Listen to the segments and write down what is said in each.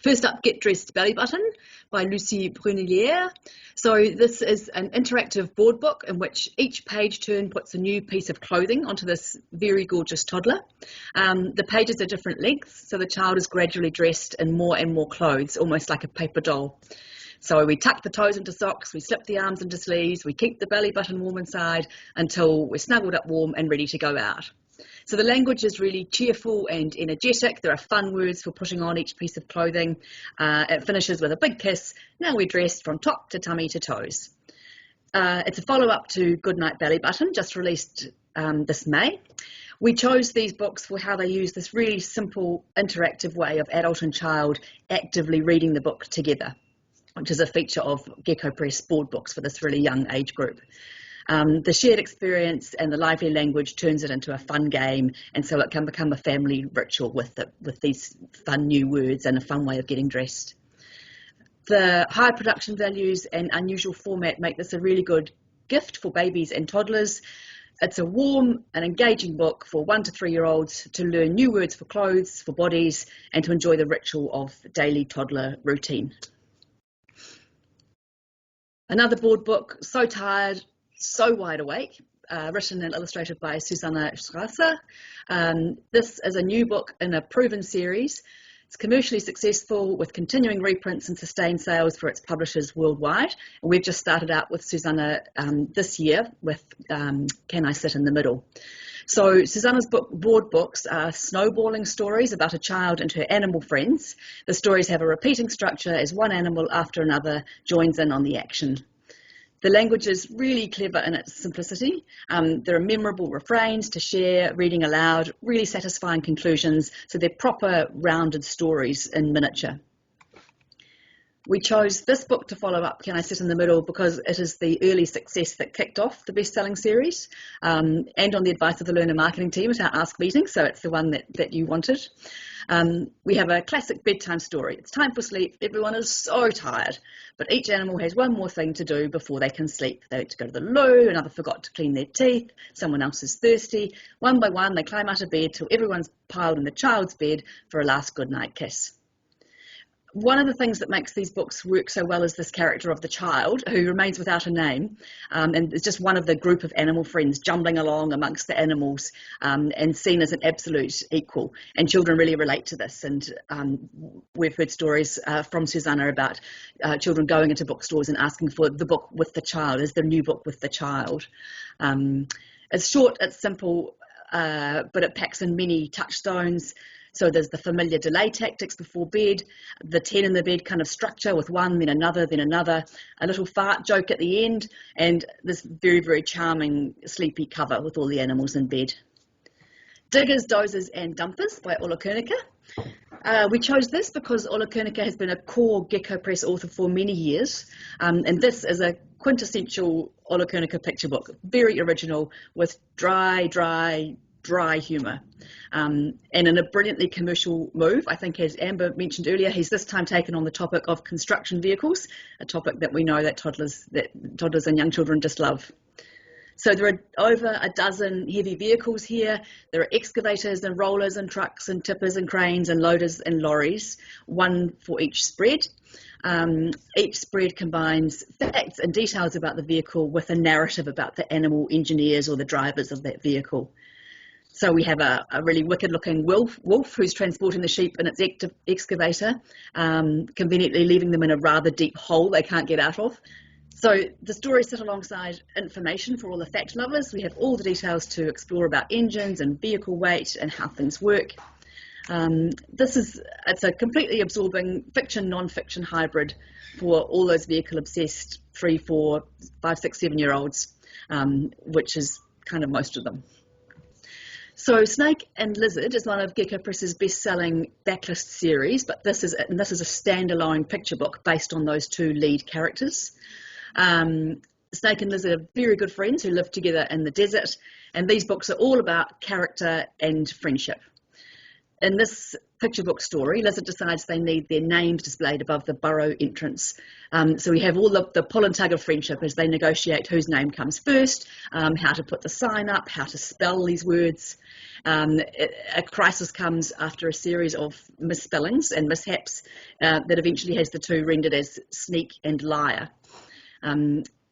First up, Get Dressed Belly Button by Lucy Brunelier. So this is an interactive board book in which each page turn puts a new piece of clothing onto this very gorgeous toddler. The pages are different lengths, so the child is gradually dressed in more and more clothes, almost like a paper doll. So we tuck the toes into socks, we slip the arms into sleeves, we keep the belly button warm inside until we're snuggled up warm and ready to go out. So the language is really cheerful and energetic. There are fun words for putting on each piece of clothing. It finishes with a big kiss. Now we're dressed from top to tummy to toes. It's a follow-up to Goodnight Belly Button, just released this May. We chose these books for how they use this really simple, interactive way of adult and child actively reading the book together, which is a feature of Gecko Press board books for this really young age group. The shared experience and the lively language turns it into a fun game, and so it can become a family ritual with these fun new words and a fun way of getting dressed. The high production values and unusual format make this a really good gift for babies and toddlers. It's a warm and engaging book for 1 to 3 year olds to learn new words for clothes, for bodies, and to enjoy the ritual of daily toddler routine. Another board book, So Tired, So Wide Awake, written and illustrated by Susanna Strasser. This is a new book in a proven series. It's commercially successful with continuing reprints and sustained sales for its publishers worldwide. And we've just started out with Susanna this year with Can I Sit in the Middle? So Susanna's board books are snowballing stories about a child and her animal friends. The stories have a repeating structure as one animal after another joins in on the action. The language is really clever in its simplicity. There are memorable refrains to share, reading aloud, really satisfying conclusions, so they're proper rounded stories in miniature. We chose this book to follow up Can I Sit in the Middle because it is the early success that kicked off the best-selling series, and on the advice of the Learner Marketing team at our Ask meeting, so it's the one that you wanted. We have a classic bedtime story. It's time for sleep. Everyone is so tired, but each animal has one more thing to do before they can sleep. They have to go to the loo, another forgot to clean their teeth, someone else is thirsty. One by one, they climb out of bed till everyone's piled in the child's bed for a last goodnight kiss. One of the things that makes these books work so well is this character of the child who remains without a name, and is just one of the group of animal friends jumbling along amongst the animals, and seen as an absolute equal. And children really relate to this, and we've heard stories from Susanna about children going into bookstores and asking for the book with the child, is the new book with the child. It's short, it's simple, but it packs in many touchstones. So there's the familiar delay tactics before bed, the 10 in the bed kind of structure with one, then another, a little fart joke at the end, and this very, very charming sleepy cover with all the animals in bed. Diggers, Dozers and Dumpers by Ulla Koernicke. We chose this because Ulla Koernicke has been a core Gecko Press author for many years, and this is a quintessential Ulla Koernicke picture book, very original with dry humour, and in a brilliantly commercial move. I think, as Amber mentioned earlier, he's this time taken on the topic of construction vehicles, a topic that we know that toddlers and young children just love. So there are over a dozen heavy vehicles here. There are excavators and rollers and trucks and tippers and cranes and loaders and lorries, one for each spread. Each spread combines facts and details about the vehicle with a narrative about the animal engineers or the drivers of that vehicle. So we have a really wicked-looking wolf who's transporting the sheep in its excavator, conveniently leaving them in a rather deep hole they can't get out of. So the stories sit alongside information for all the fact lovers. We have all the details to explore about engines and vehicle weight and how things work. It's a completely absorbing fiction, non-fiction hybrid for all those vehicle-obsessed 3, 4, 5, 6, 7-year-olds, which is kind of most of them. So Snake and Lizard is one of Gecko Press's best-selling backlist series, but this is a standalone picture book based on those two lead characters. Snake and Lizard are very good friends who live together in the desert, and these books are all about character and friendship. In this picture book story, Lizard decides they need their names displayed above the burrow entrance. So we have all the pull and tug of friendship as they negotiate whose name comes first, how to put the sign up, how to spell these words. A crisis comes after a series of misspellings and mishaps that eventually has the two rendered as sneak and liar.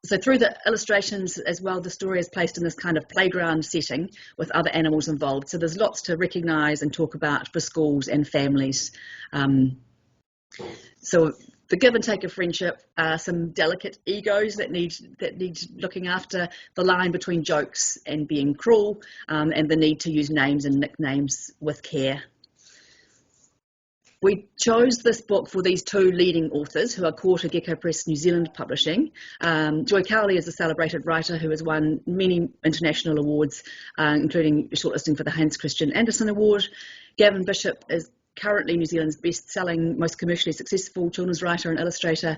So through the illustrations as well, the story is placed in this kind of playground setting with other animals involved. So there's lots to recognise and talk about for schools and families. So the give and take of friendship, some delicate egos that need looking after, the line between jokes and being cruel, and the need to use names and nicknames with care. We chose this book for these two leading authors who are core to Gecko Press New Zealand publishing. Joy Cowley is a celebrated writer who has won many international awards, including shortlisting for the Hans Christian Andersen Award. Gavin Bishop is currently New Zealand's best-selling, most commercially successful children's writer and illustrator.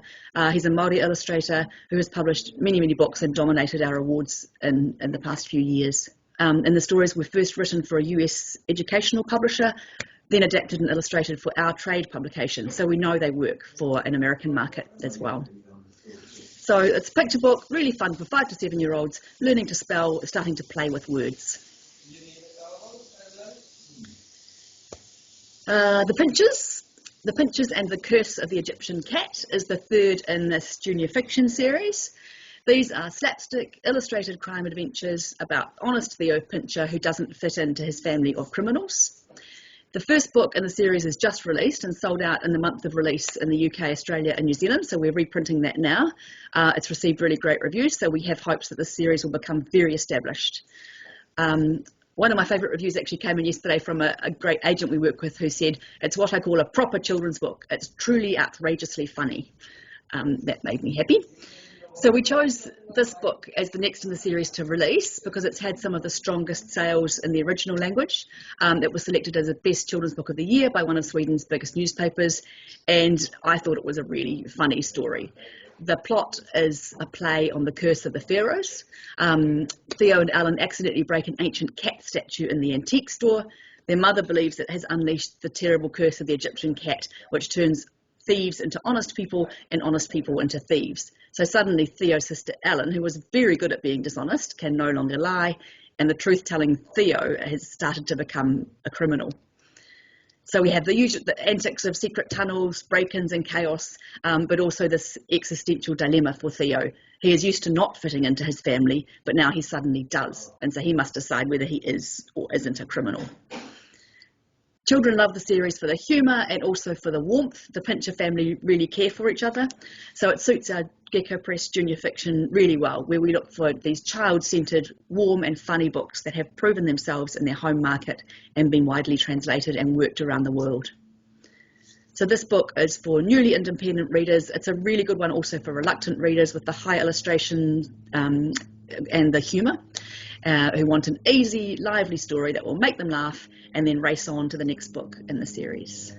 He's a Māori illustrator who has published many, many books and dominated our awards in the past few years. And the stories were first written for a US educational publisher, then adapted and illustrated for our trade publication. So we know they work for an American market as well. So it's a picture book, really fun for 5 to 7 year olds, learning to spell, starting to play with words. The Pinchers and the Curse of the Egyptian Cat is the third in this junior fiction series. These are slapstick, illustrated crime adventures about honest Theo Pincher who doesn't fit into his family of criminals. The first book in the series is just released and sold out in the month of release in the UK, Australia and New Zealand, so we're reprinting that now. It's received really great reviews, so we have hopes that this series will become very established. One of my favourite reviews actually came in yesterday from a great agent we work with who said, it's what I call a proper children's book. It's truly outrageously funny. That made me happy. So we chose this book as the next in the series to release because it's had some of the strongest sales in the original language. It was selected as the best children's book of the year by one of Sweden's biggest newspapers, and I thought it was a really funny story. The plot is a play on the curse of the pharaohs. Theo and Alan accidentally break an ancient cat statue in the antique store. Their mother believes it has unleashed the terrible curse of the Egyptian cat, which turns thieves into honest people and honest people into thieves. So suddenly Theo's sister Ellen, who was very good at being dishonest, can no longer lie, and the truth-telling Theo has started to become a criminal. So we have the antics of secret tunnels, break-ins and chaos, but also this existential dilemma for Theo. He is used to not fitting into his family, but now he suddenly does, and so he must decide whether he is or isn't a criminal. Children love the series for the humour and also for the warmth. The Pincher family really care for each other. So it suits our Gecko Press junior fiction really well, where we look for these child-centred, warm and funny books that have proven themselves in their home market and been widely translated and worked around the world. So this book is for newly independent readers. It's a really good one also for reluctant readers with the high illustration and the humour, who want an easy, lively story that will make them laugh and then race on to the next book in the series.